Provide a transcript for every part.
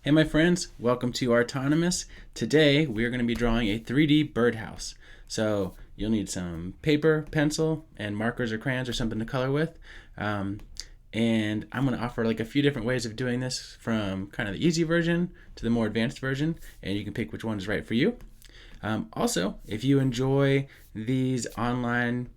Hey my friends, welcome to Autonomous. Today we are going to be drawing a 3D birdhouse. So you'll need some paper, pencil, and markers or crayons or something to color with. Um, and I'm going to offer like a few different ways of doing this, from kind of the easy version to the more advanced version, and you can pick which one is right for you. Also, if you enjoy these online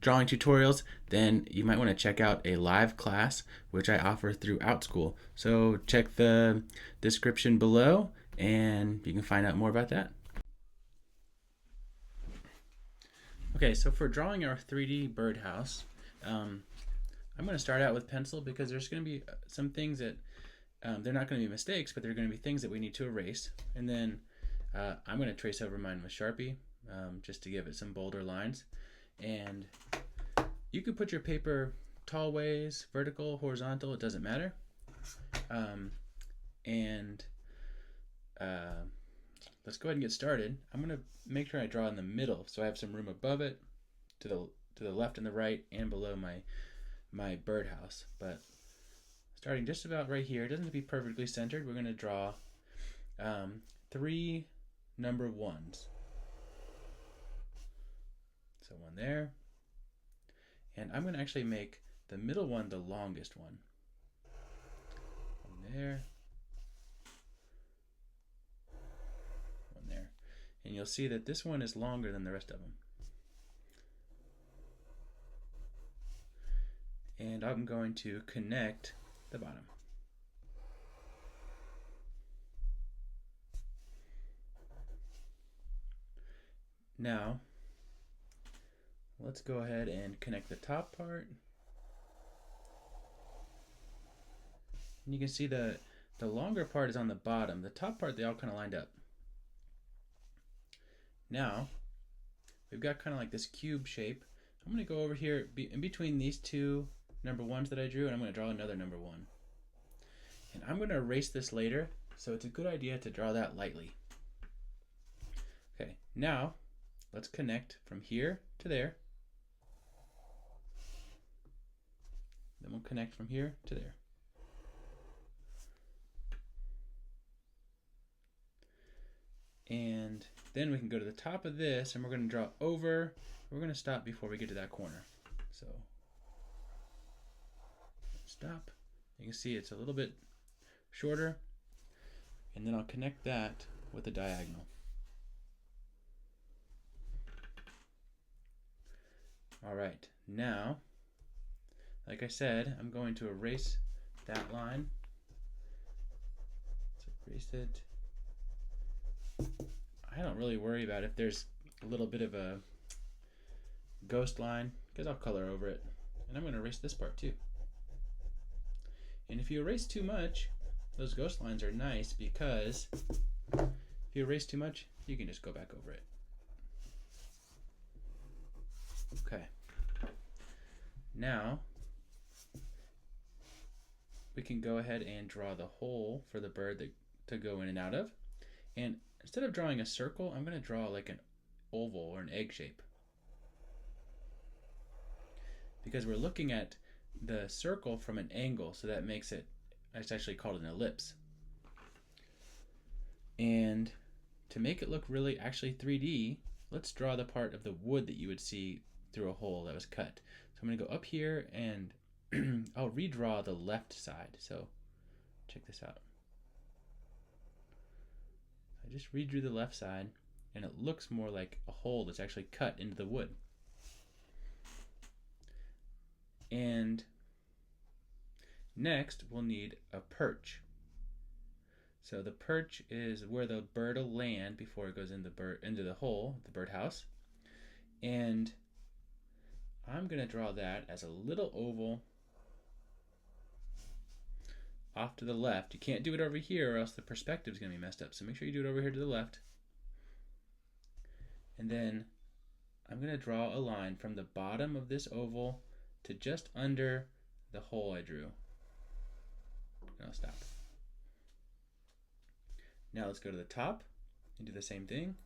drawing tutorials, then you might want to check out a live class which I offer through OutSchool. So check the description below and you can find out more about that. Okay, so for drawing our 3D birdhouse, I'm going to start out with pencil because there's going to be some things that they're not going to be mistakes, but they're going to be things that we need to erase. And then I'm going to trace over mine with Sharpie just to give it some bolder lines. And you could put your paper tall ways, vertical, horizontal, it doesn't matter. Let's go ahead and get started. I'm going to make sure I draw in the middle so I have some room above it, to the left and the right, and below my birdhouse. But starting just about right here, it doesn't have to be perfectly centered. We're going to draw 3 number 1s. So one there. And I'm going to actually make the middle one the longest one. One there. One there. And you'll see that this one is longer than the rest of them. And I'm going to connect the bottom. Now, let's go ahead and connect the top part. And you can see the longer part is on the bottom. The top part, they all kind of lined up. Now, we've got kind of like this cube shape. I'm going to go over here in between these 2 number 1s that I drew, and I'm going to draw another number 1. And I'm going to erase this later, so it's a good idea to draw that lightly. Okay, now let's connect from here to there. Then we'll connect from here to there. And then we can go to the top of this, and we're going to draw over. We're going to stop before we get to that corner. So stop. You can see it's a little bit shorter. And then I'll connect that with a diagonal. All right, now, like I said, I'm going to erase that line. Let's erase it. I don't really worry about if there's a little bit of a ghost line, because I'll color over it. And I'm going to erase this part too. And if you erase too much, those ghost lines are nice, because if you erase too much, you can just go back over it. Okay. Now, we can go ahead and draw the hole for the bird to go in and out of. And instead of drawing a circle, I'm going to draw like an oval or an egg shape, because we're looking at the circle from an angle, so that makes it's actually called an ellipse. And to make it look really actually 3D, let's draw the part of the wood that you would see through a hole that was cut. So I'm going to go up here and I'll redraw the left side. So check this out. I just redrew the left side, and it looks more like a hole that's actually cut into the wood. And next, we'll need a perch. So the perch is where the bird will land before it goes into the hole, the birdhouse. And I'm going to draw that as a little oval off to the left. You can't do it over here or else the perspective is going to be messed up. So make sure you do it over here to the left. And then I'm going to draw a line from the bottom of this oval to just under the hole I drew. And I'll stop. Now let's go to the top and do the same thing.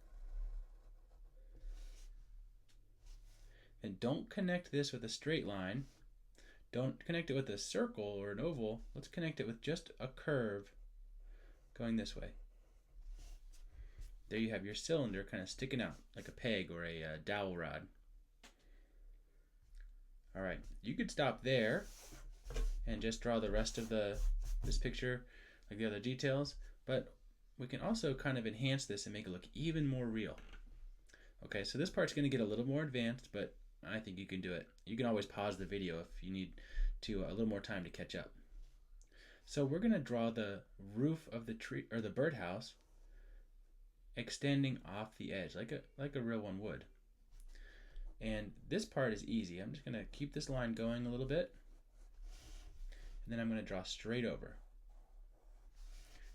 And don't connect this with a straight line. Don't connect it with a circle or an oval. Let's connect it with just a curve going this way. There you have your cylinder kind of sticking out like a peg or a dowel rod. All right, you could stop there and just draw the rest of this picture like the other details, but we can also kind of enhance this and make it look even more real. Okay, so this part's going to get a little more advanced, but I think you can do it. You can always pause the video if you need to a little more time to catch up. So we're going to draw the roof of the tree or the birdhouse extending off the edge like a real one would. And this part is easy. I'm just going to keep this line going a little bit, and then I'm going to draw straight over.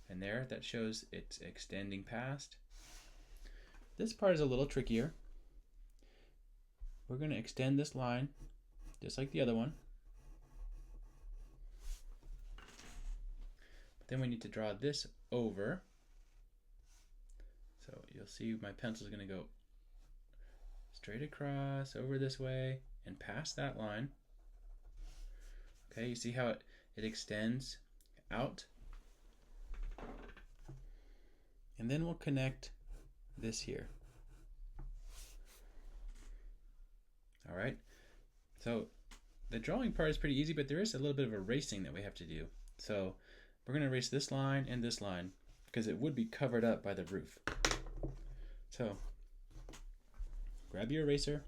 And there, that shows it's extending past. This part is a little trickier. We're going to extend this line just like the other one. But then we need to draw this over. So you'll see my pencil is going to go straight across over this way and past that line. Okay, you see how it extends out? And then we'll connect this here. All right, so the drawing part is pretty easy, but there is a little bit of erasing that we have to do. So we're going to erase this line and this line because it would be covered up by the roof. So grab your eraser,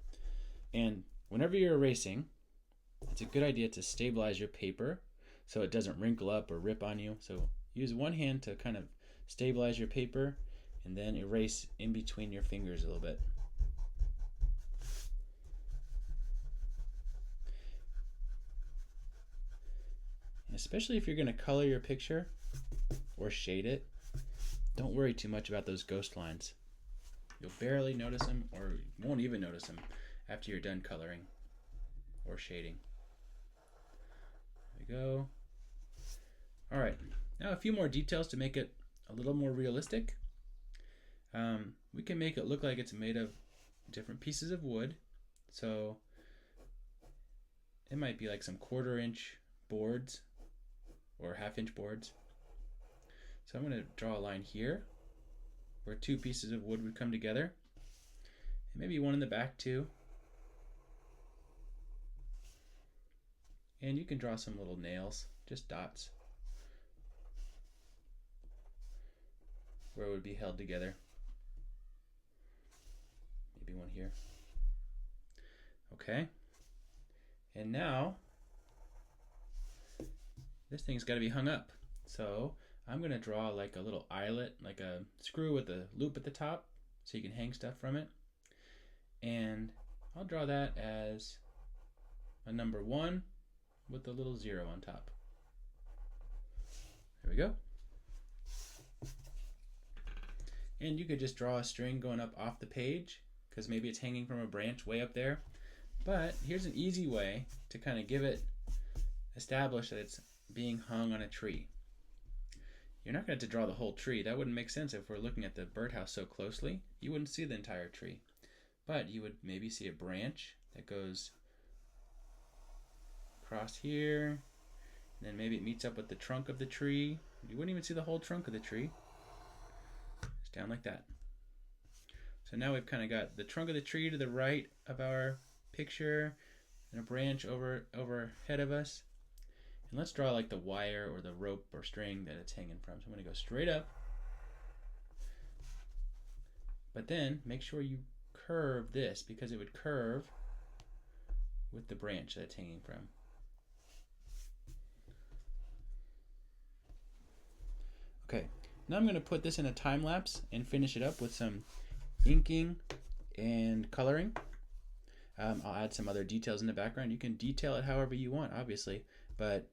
and whenever you're erasing, it's a good idea to stabilize your paper so it doesn't wrinkle up or rip on you. So use one hand to kind of stabilize your paper and then erase in between your fingers a little bit. Especially if you're going to color your picture or shade it, don't worry too much about those ghost lines. You'll barely notice them, or you won't even notice them after you're done coloring or shading. There we go. All right, now a few more details to make it a little more realistic. We can make it look like it's made of different pieces of wood. So it might be like some 1/4-inch boards or 1/2-inch boards. So I'm going to draw a line here where 2 pieces of wood would come together, and maybe one in the back too. And you can draw some little nails, just dots, where it would be held together. Maybe one here. Okay. And now this thing's got to be hung up. So I'm going to draw like a little eyelet, like a screw with a loop at the top, so you can hang stuff from it. And I'll draw that as a number 1 with a little 0 on top. There we go. And you could just draw a string going up off the page, because maybe it's hanging from a branch way up there. But here's an easy way to kind of establish that it's being hung on a tree. You're not going to have to draw the whole tree. That wouldn't make sense if we're looking at the birdhouse so closely. You wouldn't see the entire tree. But you would maybe see a branch that goes across here, and then maybe it meets up with the trunk of the tree. You wouldn't even see the whole trunk of the tree. It's down like that. So now we've kind of got the trunk of the tree to the right of our picture and a branch overhead of us. And let's draw like the wire or the rope or string that it's hanging from. So I'm going to go straight up. But then make sure you curve this, because it would curve with the branch that it's hanging from. Okay, now I'm going to put this in a time lapse and finish it up with some inking and coloring. I'll add some other details in the background. You can detail it however you want, obviously, but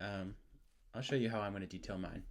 I'll show you how I'm going to detail mine.